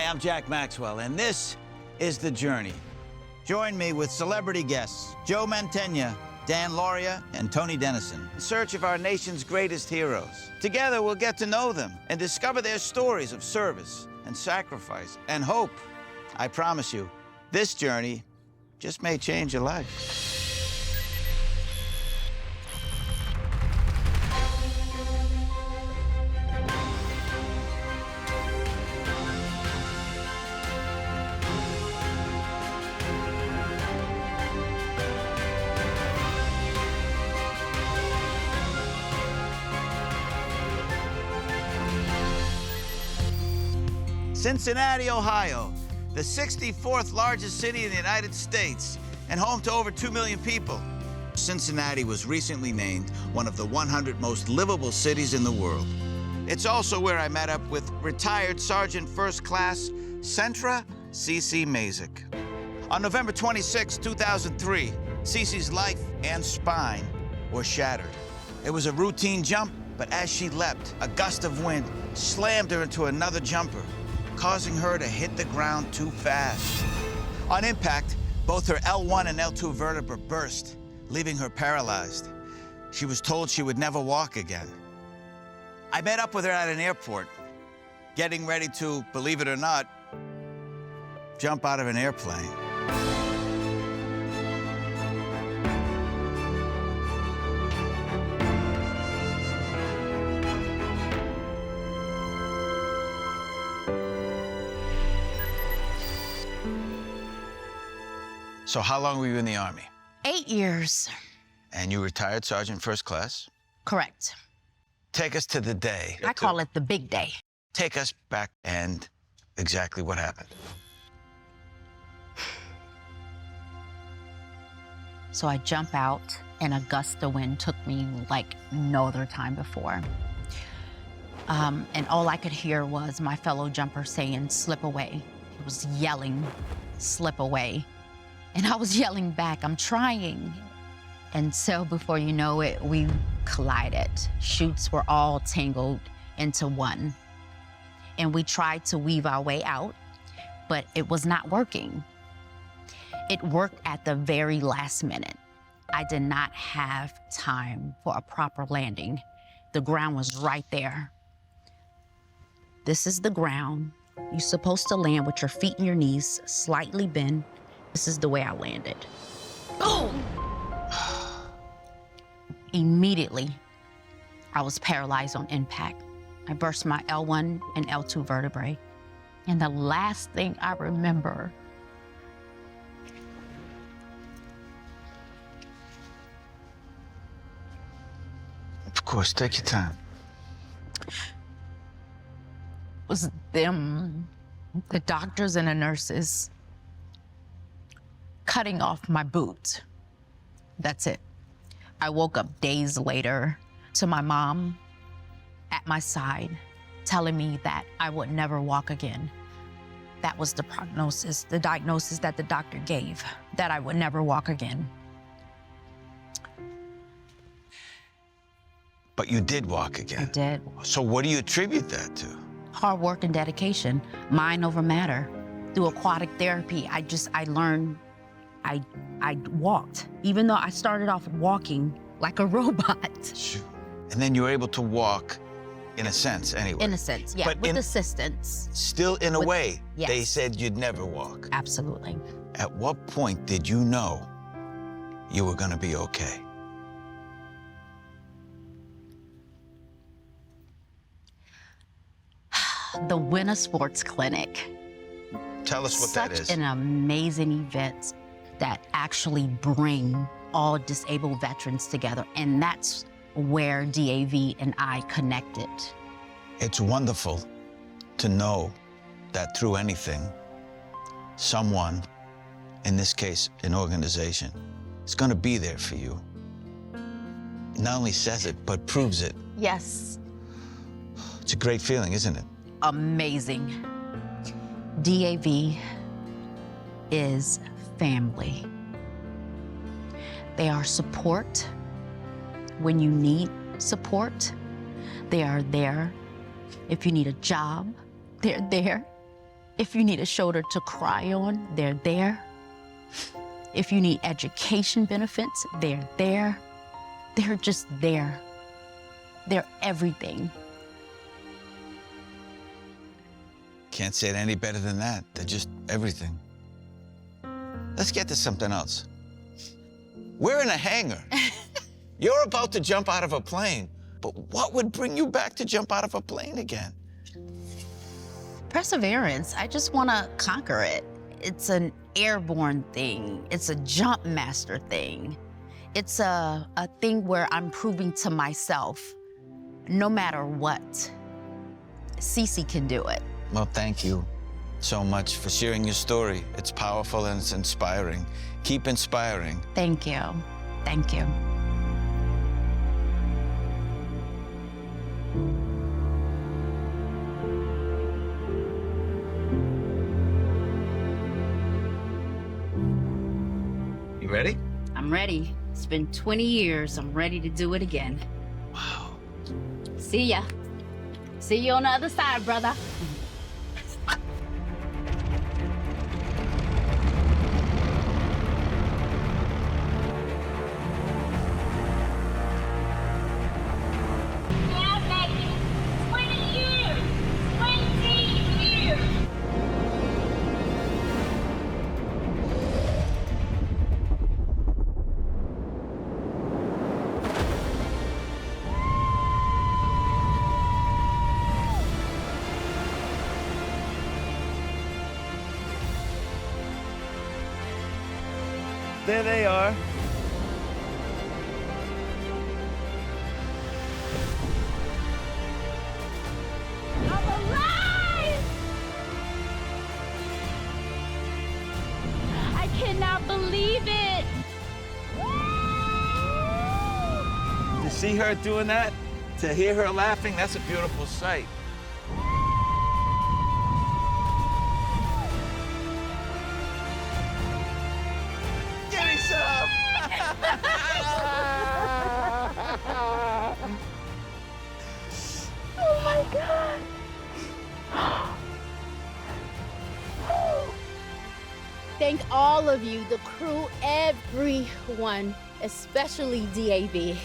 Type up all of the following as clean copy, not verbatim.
Hi, I'm Jack Maxwell, and this is The Journey. Join me with celebrity guests Joe Mantegna, Dan Lauria, and Tony Dennison in search of our nation's greatest heroes. Together, we'll get to know them and discover their stories of service and sacrifice and hope. I promise you, this journey just may change your life. Cincinnati, Ohio, the 64th largest city in the United States and home to over 2 million people. Cincinnati was recently named one of the 100 most livable cities in the world. It's also where I met up with retired Sergeant First Class CeCe Mazyck. On November 26, 2003, CeCe's life and spine were shattered. It was a routine jump, but as she leapt, a gust of wind slammed her into another jumper, causing her to hit the ground too fast. On impact, both her L1 and L2 vertebrae burst, leaving her paralyzed. She was told she would never walk again. I met up with her at an airport, getting ready to, believe it or not, jump out of an airplane. So how long were you in the Army? 8 years. And you retired Sergeant First Class? Correct. Take us to the day. I call it the big day. Take us back and exactly what happened. So I jump out, and a gust of wind took me like no other time before. And all I could hear was my fellow jumper saying, "Slip away." He was yelling, "Slip away." And I was yelling back, "I'm trying." And so before you know it, we collided. Chutes were all tangled into one. And we tried to weave our way out, but it was not working. It worked at the very last minute. I did not have time for a proper landing. The ground was right there. This is the ground. You're supposed to land with your feet and your knees slightly bent. This is the way I landed. Boom! Immediately, I was paralyzed on impact. I burst my L1 and L2 vertebrae. And the last thing I remember Of course, take your time. was them, the doctors and the nurses, cutting off my boot. That's it. I woke up days later to my mom at my side, telling me that I would never walk again. That was the prognosis, the diagnosis that the doctor gave, that I would never walk again. But you did walk again. I did. So what do you attribute that to? Hard work and dedication, mind over matter. Through aquatic therapy, I learned, I walked. Even though I started off walking like a robot. And then you were able to walk, in a sense, anyway. In a sense, yeah, But with assistance. Still, in a way, yes. they said you'd never walk. Absolutely. At what point did you know you were gonna be okay? The Winter Sports Clinic. Tell us what that is. Such an amazing event that actually bring all disabled veterans together. And that's where DAV and I connected. It's wonderful to know that through anything, someone, in this case, an organization, is gonna be there for you. Not only says it, but proves it. Yes. It's a great feeling, isn't it? Amazing. DAV is family. They are support when you need support. They are there if you need a job. They're there If you need a shoulder to cry on, they're there. If you need education benefits, they're there. They're just there. They're everything. Can't say it any better than that. They're just everything. Let's get to something else. We're in a hangar. You're about to jump out of a plane. But what would bring you back to jump out of a plane again? Perseverance. I just want to conquer it. It's an airborne thing. It's a jump master thing. It's a thing where I'm proving to myself, no matter what, CeCe can do it. Well, thank you so much for sharing your story. It's powerful and it's inspiring. Keep inspiring. Thank you. Thank you. You ready? I'm ready. It's been 20 years. I'm ready to do it again. Wow. See ya. See you on the other side, brother. There they are. I'm alive! I cannot believe it! To see her doing that, to hear her laughing, that's a beautiful sight. Give me some! Oh my God. Thank all of you, the crew, everyone, especially DAV.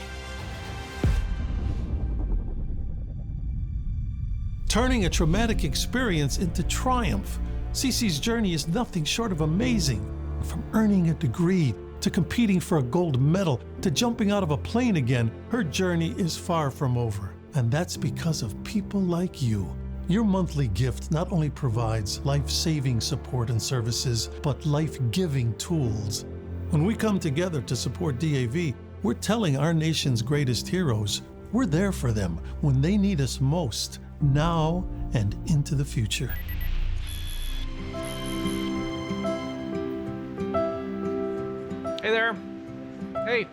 Turning a traumatic experience into triumph, CeCe's journey is nothing short of amazing. From earning a degree, to competing for a gold medal, to jumping out of a plane again, her journey is far from over. And that's because of people like you. Your monthly gift not only provides life-saving support and services, but life-giving tools. When we come together to support DAV, we're telling our nation's greatest heroes, we're there for them when they need us most, now and into the future. Hey there. Hey.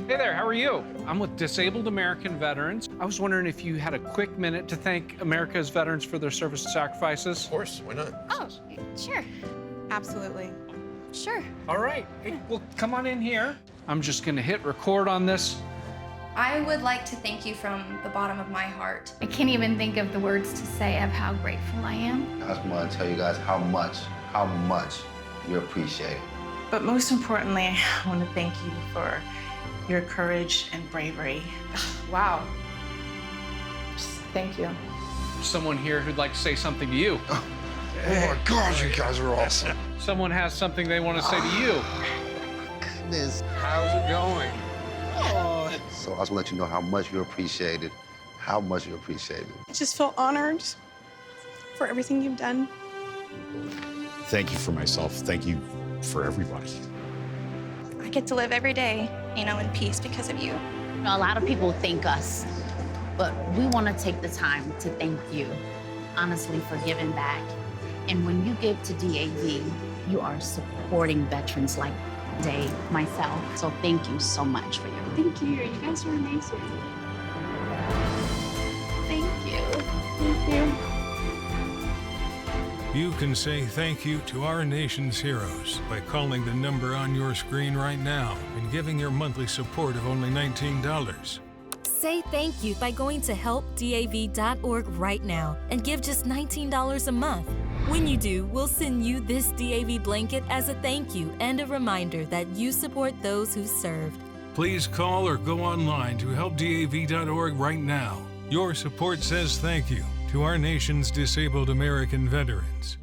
Hey there, how are you? I'm with Disabled American Veterans. I was wondering if you had a quick minute to thank America's veterans for their service and sacrifices. Of course, why not? Oh, sure. Absolutely. Sure. All right, hey, well, come on in here. I'm just gonna hit record on this. I would like to thank you from the bottom of my heart. I can't even think of the words to say of how grateful I am. I just want to tell you guys how much you appreciate it. But most importantly, I want to thank you for your courage and bravery. Wow. Just thank you. Someone here who'd like to say something to you. Oh my God, you guys are awesome. Someone has something they want to say to you. Goodness. How's it going? So I just want to let you know how much you appreciate it. How much you appreciate it. I just feel honored for everything you've done. Thank you for myself. Thank you for everybody. I get to live every day, in peace because of you. A lot of people thank us, but we want to take the time to thank you, honestly, for giving back. And when you give to DAV, you are supporting veterans like Dave, myself. So thank you so much for your. Thank you. You guys are amazing. Thank you. Thank you. You can say thank you to our nation's heroes by calling the number on your screen right now and giving your monthly support of only $19. Say thank you by going to helpdav.org right now and give just $19 a month. When you do, we'll send you this DAV blanket as a thank you and a reminder that you support those who served. Please call or go online to helpdav.org right now. Your support says thank you to our nation's disabled American veterans.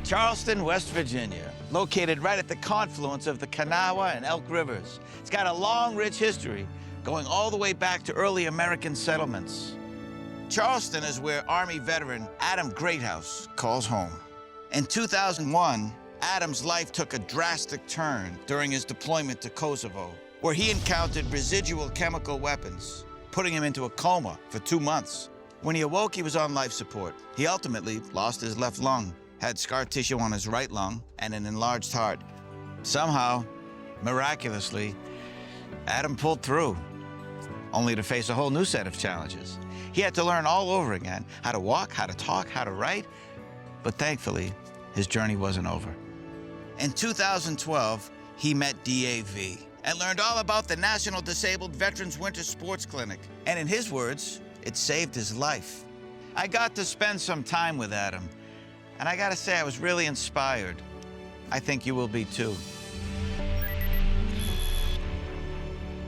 Charleston, West Virginia, located right at the confluence of the Kanawha and Elk Rivers. It's got a long, rich history going all the way back to early American settlements. Charleston is where Army veteran Adam Greathouse calls home. In 2001, Adam's life took a drastic turn during his deployment to Kosovo, where he encountered residual chemical weapons, putting him into a coma for 2 months. When he awoke, he was on life support. He ultimately lost his left lung, had scar tissue on his right lung, and an enlarged heart. Somehow, miraculously, Adam pulled through, only to face a whole new set of challenges. He had to learn all over again, how to walk, how to talk, how to write, but thankfully, his journey wasn't over. In 2012, he met DAV and learned all about the National Disabled Veterans Winter Sports Clinic. And in his words, it saved his life. I got to spend some time with Adam, and I gotta say, I was really inspired. I think you will be too.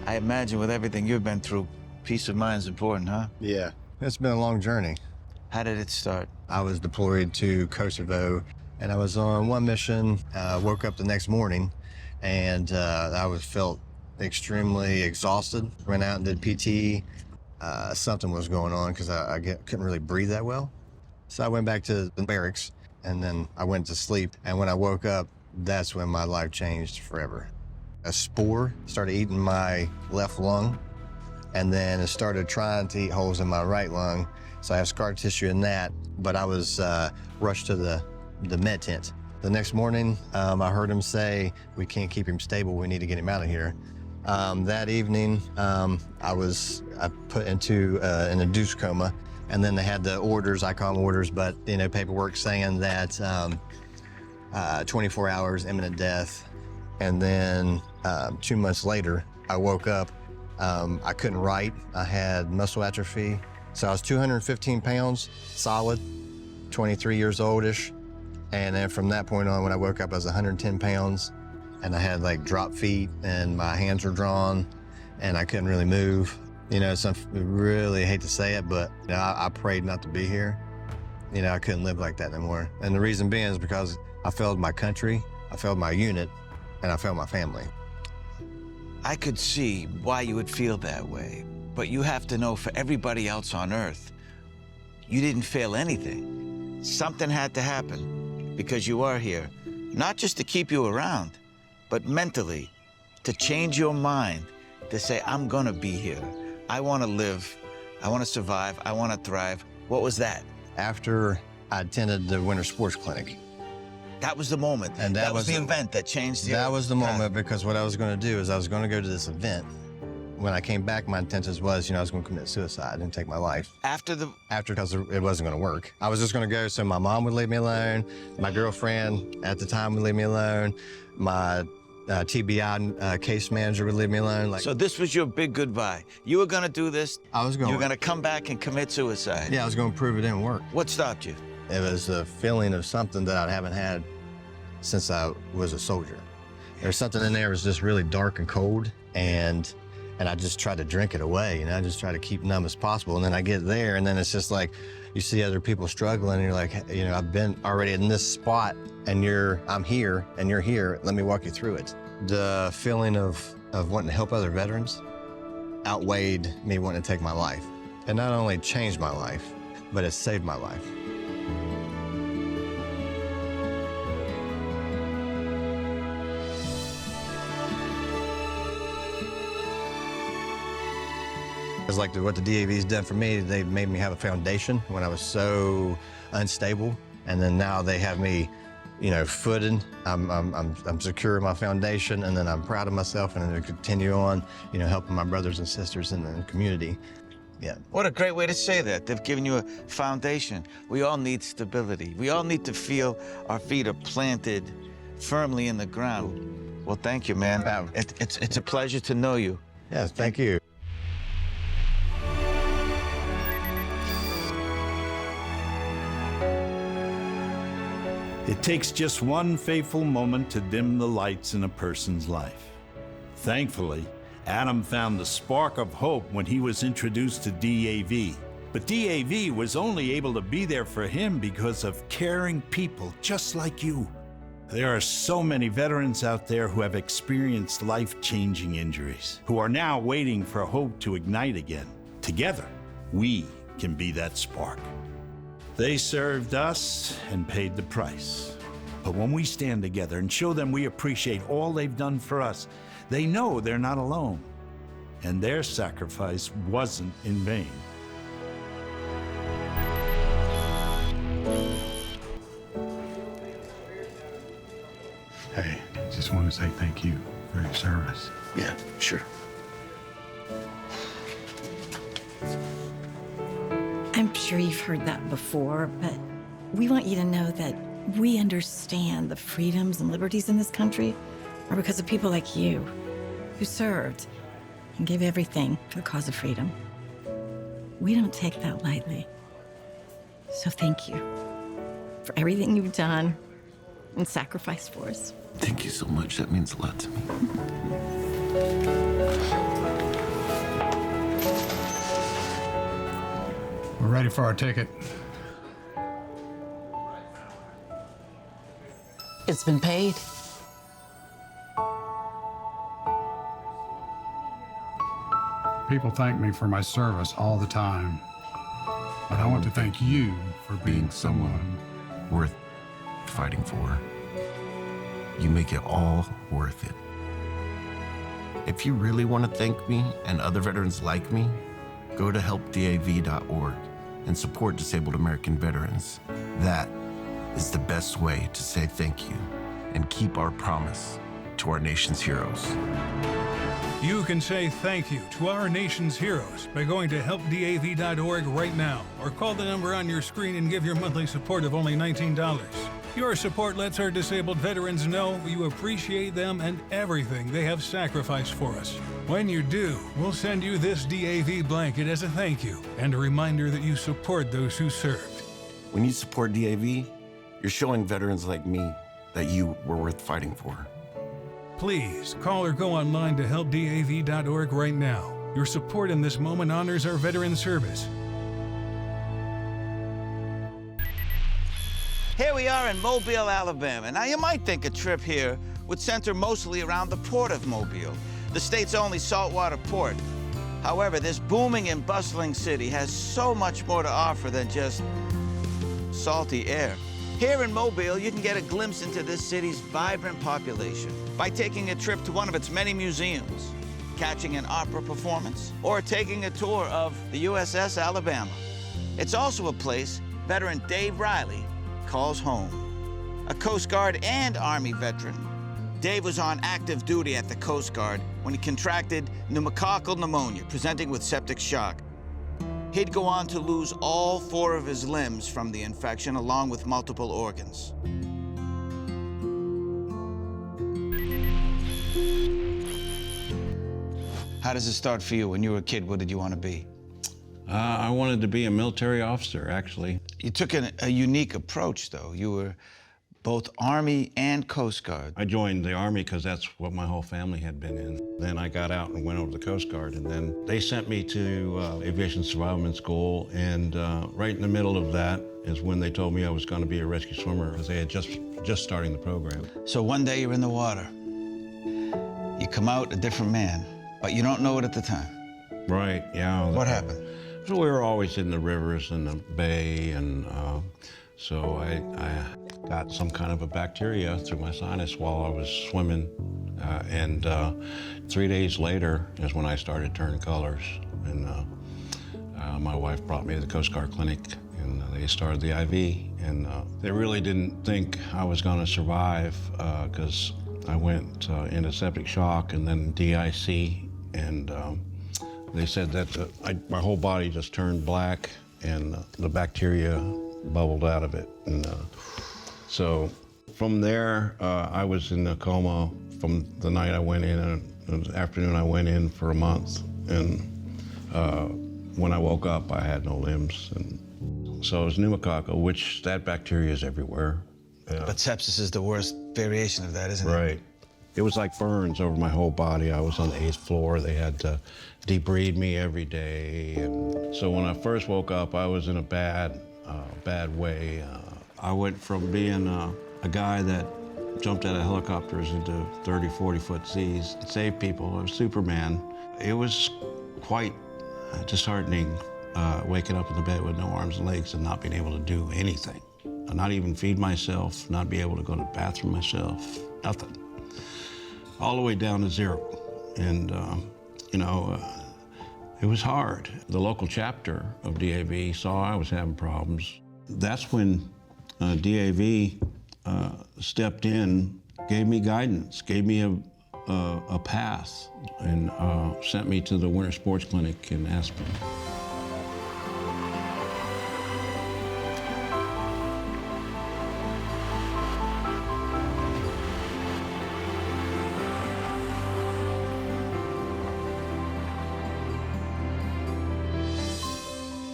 I imagine with everything you've been through, peace of mind is important, huh? Yeah, it's been a long journey. How did it start? I was deployed to Kosovo, and I was on one mission. Woke up the next morning, and I felt extremely exhausted. Went out and did PT. Something was going on because I couldn't really breathe that well. So I went back to the barracks, and then I went to sleep. And when I woke up, that's when my life changed forever. A spore started eating my left lung, and then it started trying to eat holes in my right lung. So I have scar tissue in that, but I was rushed to the med tent. The next morning, I heard him say, "We can't keep him stable, we need to get him out of here." That evening, I put into an induced coma, and then they had the orders, I call them orders, but paperwork saying that 24 hours, imminent death. And then 2 months later, I woke up. I couldn't write. I had muscle atrophy. So I was 215 pounds, solid, 23 years oldish. And then from that point on, when I woke up, I was 110 pounds, and I had like drop feet, and my hands were drawn, and I couldn't really move. So I really hate to say it, but I prayed not to be here. I couldn't live like that anymore. And the reason being is because I failed my country, I failed my unit, and I failed my family. I could see why you would feel that way, but you have to know, for everybody else on Earth, you didn't fail anything. Something had to happen, because you are here, not just to keep you around, but mentally, to change your mind, to say, I'm gonna be here. I wanna live, I wanna survive, I wanna thrive. What was that? After I attended the Winter Sports Clinic. That was the moment. And that was the event that changed your That was the moment, because what I was gonna do is I was gonna go to this event. When I came back, my intention was, I was gonna commit suicide and take my life. After, because it wasn't gonna work. I was just gonna go so my mom would leave me alone, my girlfriend at the time would leave me alone, my TBI case manager would leave me alone. So this was your big goodbye. You were gonna do this. I was going. You were gonna come back and commit suicide. Yeah, I was gonna prove it didn't work. What stopped you? It was a feeling of something that I haven't had since I was a soldier. There's something in there that was just really dark and cold, and I just tried to drink it away, I just tried to keep numb as possible. And then I get there, and then it's just like, you see other people struggling, and you're like, I've been already in this spot, and I'm here, and you're here, let me walk you through it. The feeling of wanting to help other veterans outweighed me wanting to take my life. It not only changed my life, but it saved my life. It's like what the DAV's done for me. They've made me have a foundation when I was so unstable, and then now they have me, footed. I'm secure in my foundation, and then I'm proud of myself, and then to continue on, helping my brothers and sisters in the community. Yeah. What a great way to say that. They've given you a foundation. We all need stability. We all need to feel our feet are planted firmly in the ground. Well, thank you, man. It's a pleasure to know you. Yes, thank you. It takes just one fateful moment to dim the lights in a person's life. Thankfully, Adam found the spark of hope when he was introduced to DAV. But DAV was only able to be there for him because of caring people just like you. There are so many veterans out there who have experienced life-changing injuries, who are now waiting for hope to ignite again. Together, we can be that spark. They served us and paid the price. But when we stand together and show them we appreciate all they've done for us, they know they're not alone, and their sacrifice wasn't in vain. Hey, just want to say thank you for your service. Yeah, sure. I'm sure you've heard that before, but we want you to know that we understand the freedoms and liberties in this country are because of people like you who served and gave everything for the cause of freedom. We don't take that lightly. So thank you for everything you've done and sacrificed for us. Thank you so much. That means a lot to me. We're ready for our ticket. It's been paid. People thank me for my service all the time. But I want to thank you for being someone worth fighting for. You make it all worth it. If you really want to thank me and other veterans like me, go to helpdav.org and support disabled American veterans. That is the best way to say thank you and keep our promise to our nation's heroes. You can say thank you to our nation's heroes by going to helpdav.org right now, or call the number on your screen and give your monthly support of only $19. Your support lets our disabled veterans know you appreciate them and everything they have sacrificed for us. When you do, we'll send you this DAV blanket as a thank you and a reminder that you support those who served. When you support DAV, you're showing veterans like me that you were worth fighting for. Please call or go online to helpdav.org right now. Your support in this moment honors our veteran service. Here we are in Mobile, Alabama. Now, you might think a trip here would center mostly around the port of Mobile, the state's only saltwater port. However, this booming and bustling city has so much more to offer than just salty air. Here in Mobile, you can get a glimpse into this city's vibrant population by taking a trip to one of its many museums, catching an opera performance, or taking a tour of the USS Alabama. It's also a place veteran Dave Riley calls home. A Coast Guard and Army veteran, Dave was on active duty at the Coast Guard when he contracted pneumococcal pneumonia, presenting with septic shock. He'd go on to lose all 4 of his limbs from the infection, along with multiple organs. How does it start for you? When you were a kid, what did you want to be? I wanted to be a military officer, actually. You took a unique approach, though. You were both Army and Coast Guard. I joined the Army because that's what my whole family had been in. Then I got out and went over to the Coast Guard, and then they sent me to Aviation Survivalment School, and right in the middle of that is when they told me I was going to be a rescue swimmer, because they had just starting the program. So one day you're in the water. You come out a different man, but you don't know it at the time. Right, yeah. What happened? So we were always in the rivers and the bay, and so I got some kind of a bacteria through my sinus while I was swimming. And 3 days later is when I started turning colors. And my wife brought me to the Coast Guard Clinic, and they started the IV. And they really didn't think I was going to survive, because I went into septic shock and then DIC. And they said that my whole body just turned black, and the bacteria bubbled out of it. And so from there, I was in a coma from the night I went in, and the afternoon I went in for a month. And when I woke up, I had no limbs. And so it was pneumococcal, which that bacteria is everywhere. Yeah. But sepsis is the worst variation of that, isn't it? Right. It was like burns over my whole body. I was on the 8th floor. They had to debride me every day. And so when I first woke up, I was in a bad way. I went from being a guy that jumped out of helicopters into 30, 40-foot seas, saved people. I was Superman. It was quite disheartening waking up in the bed with no arms and legs and not being able to do anything. Not even feed myself, not be able to go to the bathroom myself, nothing. All the way down to 0. And, it was hard. The local chapter of DAV saw I was having problems. That's when DAV stepped in, gave me guidance, gave me a path, and sent me to the Winter Sports Clinic in Aspen.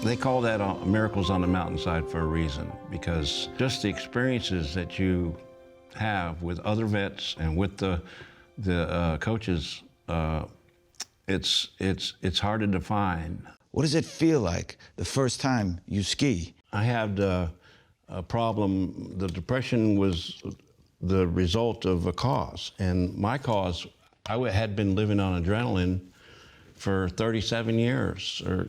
They call that Miracles on the Mountainside for a reason, because just the experiences that you have with other vets and with the coaches, it's hard to define. What does it feel like the first time you ski? I had a problem. The depression was the result of a cause, and my cause, I had been living on adrenaline for 37 years, or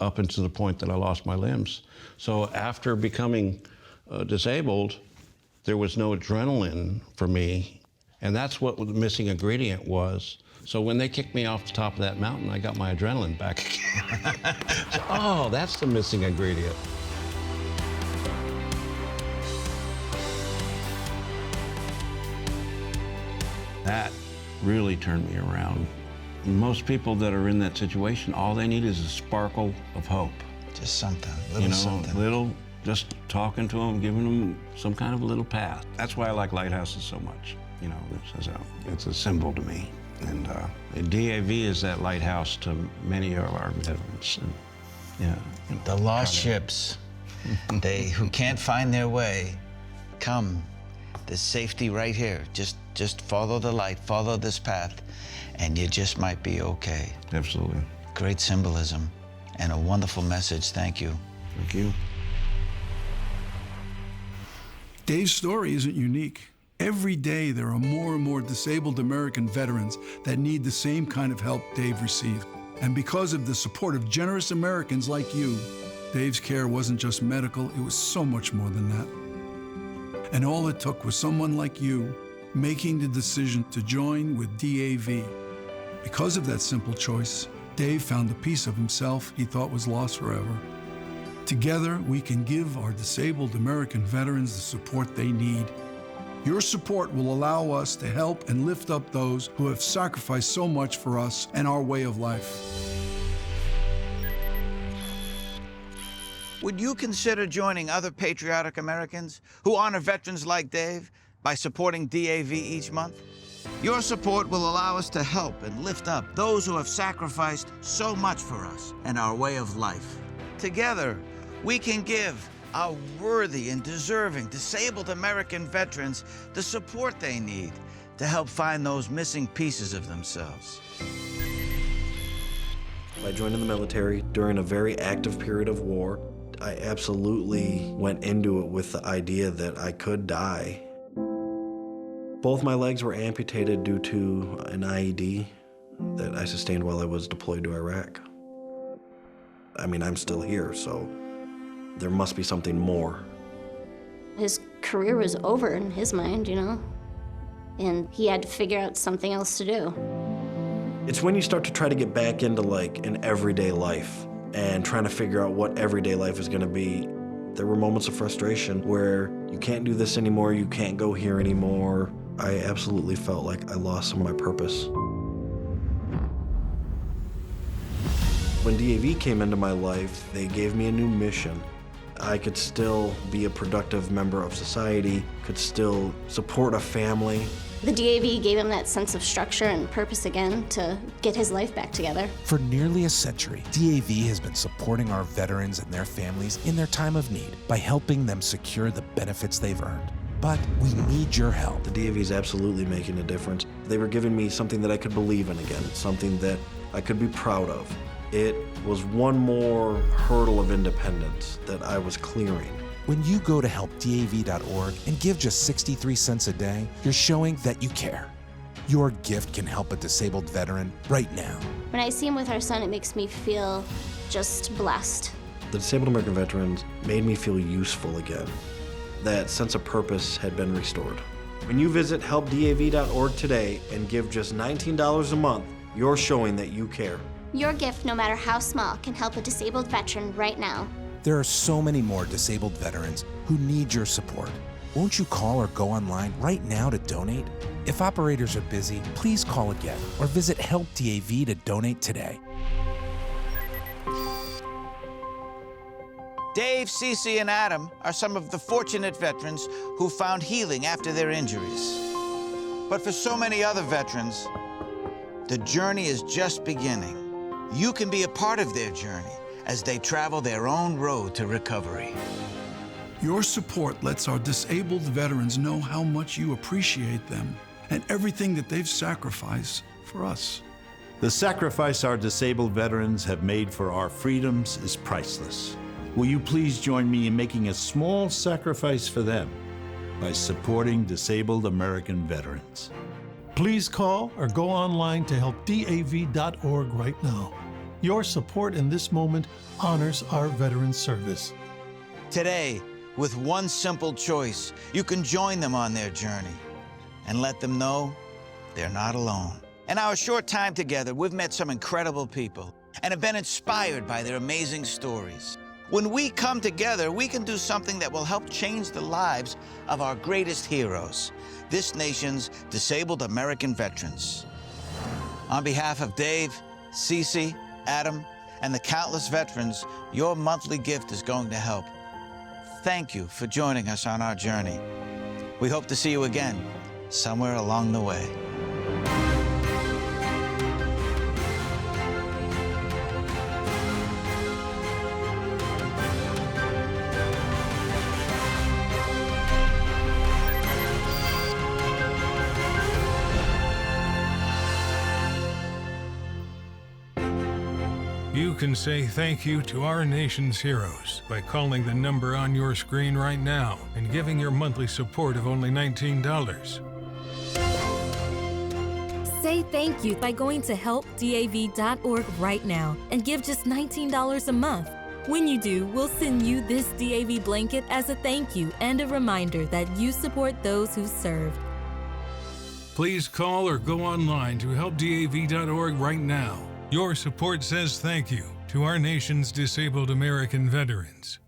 up until the point that I lost my limbs. So after becoming disabled, there was no adrenaline for me, and that's what the missing ingredient was. So when they kicked me off the top of that mountain, I got my adrenaline back again. Oh, that's the missing ingredient. That really turned me around. Most people that are in that situation, all they need is a sparkle of hope. Just something, something. Just talking to them, giving them some kind of a little path. That's why I like lighthouses so much. It's a symbol to me. And DAV is that lighthouse to many of our veterans. And, the lost ships, who can't find their way, come. There's safety right here. Just follow the light, follow this path, and you just might be okay. Absolutely. Great symbolism and a wonderful message. Thank you. Thank you. Dave's story isn't unique. Every day there are more and more disabled American veterans that need the same kind of help Dave received. And because of the support of generous Americans like you, Dave's care wasn't just medical, it was so much more than that. And all it took was someone like you making the decision to join with DAV. Because of that simple choice, Dave found a piece of himself he thought was lost forever. Together, we can give our disabled American veterans the support they need. Your support will allow us to help and lift up those who have sacrificed so much for us and our way of life. Would you consider joining other patriotic Americans who honor veterans like Dave by supporting DAV each month? Your support will allow us to help and lift up those who have sacrificed so much for us and our way of life. Together, we can give our worthy and deserving disabled American veterans the support they need to help find those missing pieces of themselves. I joined in the military during a very active period of war. I absolutely went into it with the idea that I could die. Both my legs were amputated due to an IED that I sustained while I was deployed to Iraq. I mean, I'm still here, so there must be something more. His career was over in his mind, and he had to figure out something else to do. It's when you start to try to get back into like an everyday life and trying to figure out what everyday life is gonna be. There were moments of frustration where you can't do this anymore, you can't go here anymore. I absolutely felt like I lost some of my purpose. When DAV came into my life, they gave me a new mission. I could still be a productive member of society, could still support a family, The DAV gave him that sense of structure and purpose again to get his life back together. For nearly a century, DAV has been supporting our veterans and their families in their time of need by helping them secure the benefits they've earned. But we need your help. The DAV is absolutely making a difference. They were giving me something that I could believe in again, something that I could be proud of. It was one more hurdle of independence that I was clearing. When you go to helpdav.org and give just 63 cents a day, you're showing that you care. Your gift can help a disabled veteran right now. When I see him with our son, it makes me feel just blessed. The Disabled American Veterans made me feel useful again. That sense of purpose had been restored. When you visit helpdav.org today and give just $19 a month, you're showing that you care. Your gift, no matter how small, can help a disabled veteran right now. There are so many more disabled veterans who need your support. Won't you call or go online right now to donate? If operators are busy, please call again or visit HelpDAV to donate today. Dave, CeCe, and Adam are some of the fortunate veterans who found healing after their injuries. But for so many other veterans, the journey is just beginning. You can be a part of their journey as they travel their own road to recovery. Your support lets our disabled veterans know how much you appreciate them and everything that they've sacrificed for us. The sacrifice our disabled veterans have made for our freedoms is priceless. Will you please join me in making a small sacrifice for them by supporting disabled American veterans? Please call or go online to helpdav.org right now. Your support in this moment honors our veterans' service. Today, with one simple choice, you can join them on their journey and let them know they're not alone. In our short time together, we've met some incredible people and have been inspired by their amazing stories. When we come together, we can do something that will help change the lives of our greatest heroes, this nation's disabled American veterans. On behalf of Dave, CeCe, Adam, and the countless veterans your monthly gift is going to help. Thank you for joining us on our journey. We hope to see you again somewhere along the way. You can say thank you to our nation's heroes by calling the number on your screen right now and giving your monthly support of only $19. Say thank you by going to helpdav.org right now and give just $19 a month. When you do, we'll send you this DAV blanket as a thank you and a reminder that you support those who served. Please call or go online to helpdav.org right now. Your support says thank you to our nation's disabled American veterans.